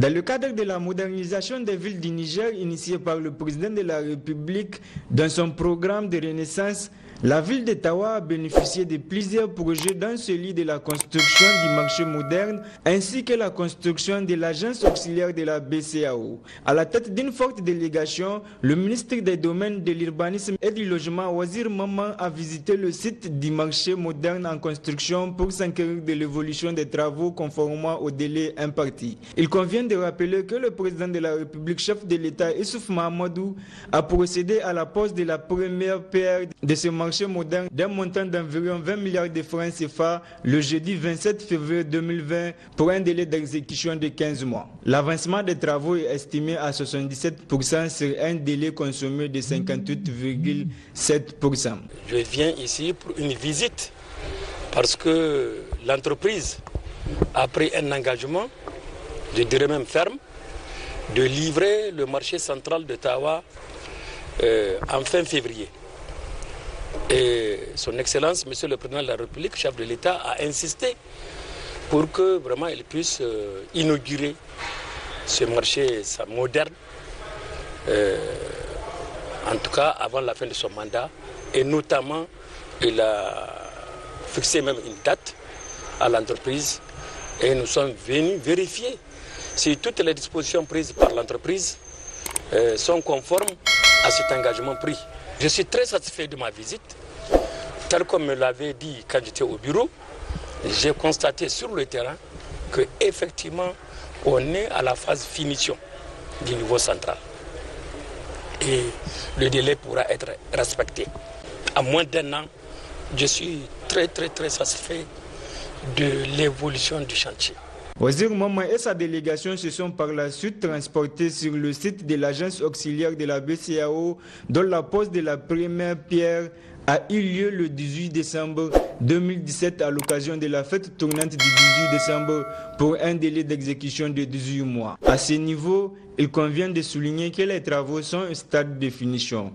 Dans le cadre de la modernisation des villes du Niger initiée par le président de la République dans son programme de renaissance, la ville de Tawa a bénéficié de plusieurs projets dans celui de la construction du marché moderne ainsi que la construction de l'agence auxiliaire de la BCAO. À la tête d'une forte délégation, le ministre des Domaines, de l'Urbanisme et du Logement, Wazir Maman, a visité le site du marché moderne en construction pour s'enquérir de l'évolution des travaux conformément au délai imparti. Il convient de rappeler que le président de la République, chef de l'État, Issouf Mahamadou, a procédé à la pose de la première pierre de ce marché moderne d'un montant d'environ 20 milliards de francs CFA le jeudi 27 février 2020 pour un délai d'exécution de 15 mois. L'avancement des travaux est estimé à 77% sur un délai consommé de 58,7%. Je viens ici pour une visite parce que l'entreprise a pris un engagement, je dirais même ferme, de livrer le marché central de Tawa en fin février. Et son Excellence, Monsieur le Président de la République, chef de l'État, a insisté pour que vraiment il puisse inaugurer ce marché moderne, en tout cas avant la fin de son mandat. Et notamment, il a fixé même une date à l'entreprise et nous sommes venus vérifier si toutes les dispositions prises par l'entreprise sont conformes à cet engagement pris. Je suis très satisfait de ma visite. Tel comme me l'avait dit quand j'étais au bureau, j'ai constaté sur le terrain qu'effectivement, on est à la phase finition du niveau central. Et le délai pourra être respecté. À moins d'un an, je suis très satisfait de l'évolution du chantier. Wazir Maman et sa délégation se sont par la suite transportés sur le site de l'agence auxiliaire de la BCAO, dont la pose de la première pierre a eu lieu le 18 décembre 2017 à l'occasion de la fête tournante du 18 décembre pour un délai d'exécution de 18 mois. À ce niveau, il convient de souligner que les travaux sont au stade de finition.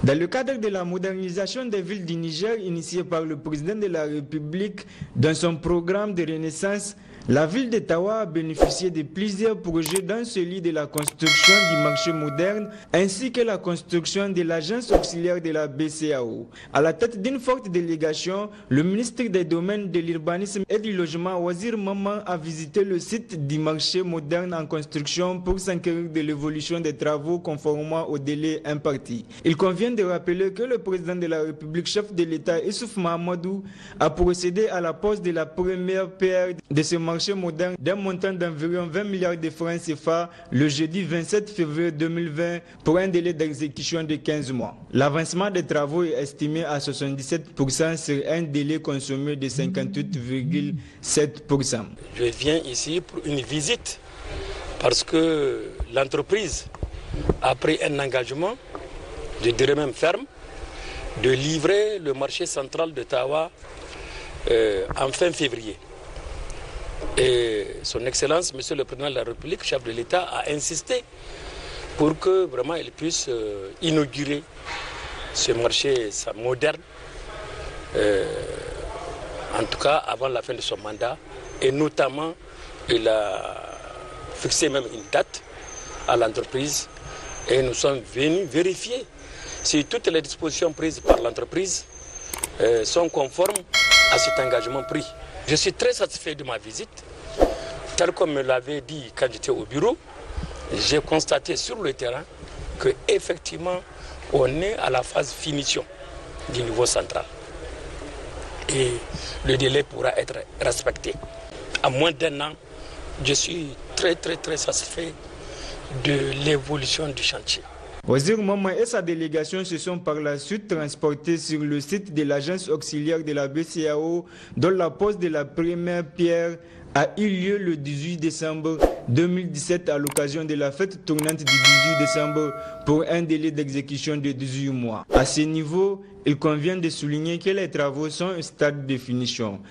Dans le cadre de la modernisation des villes du Niger initiée par le président de la République dans son programme de renaissance, la ville de Tawa a bénéficié de plusieurs projets dans celui de la construction du marché moderne ainsi que la construction de l'agence auxiliaire de la BCAO. À la tête d'une forte délégation, le ministre des Domaines, de l'Urbanisme et du Logement, Wazir Maman, a visité le site du marché moderne en construction pour s'enquérir de l'évolution des travaux conformément au délai imparti. Il convient de rappeler que le président de la République, chef de l'État, Issouf Mahamadou, a procédé à la pose de la première pierre de ce marché moderne d'un montant d'environ 20 milliards de francs CFA le jeudi 27 février 2020 pour un délai d'exécution de 15 mois. L'avancement des travaux est estimé à 77% sur un délai consommé de 58,7%. Je viens ici pour une visite parce que l'entreprise a pris un engagement, je dirais même ferme, de livrer le marché central de Tawa en fin février. Et son Excellence, Monsieur le Président de la République, chef de l'État, a insisté pour que vraiment il puisse inaugurer ce marché moderne, en tout cas avant la fin de son mandat. Et notamment, il a fixé même une date à l'entreprise et nous sommes venus vérifier si toutes les dispositions prises par l'entreprise sont conformes à cet engagement pris. Je suis très satisfait de ma visite. Tel comme me l'avait dit quand j'étais au bureau, j'ai constaté sur le terrain qu'effectivement, on est à la phase finition du niveau central. Et le délai pourra être respecté. À moins d'un an, je suis très satisfait de l'évolution du chantier. Wazir Maman et sa délégation se sont par la suite transportés sur le site de l'agence auxiliaire de la BCAO, dont la pose de la première pierre a eu lieu le 18 décembre 2017 à l'occasion de la fête tournante du 18 décembre pour un délai d'exécution de 18 mois. À ce niveau, il convient de souligner que les travaux sont au stade de finition.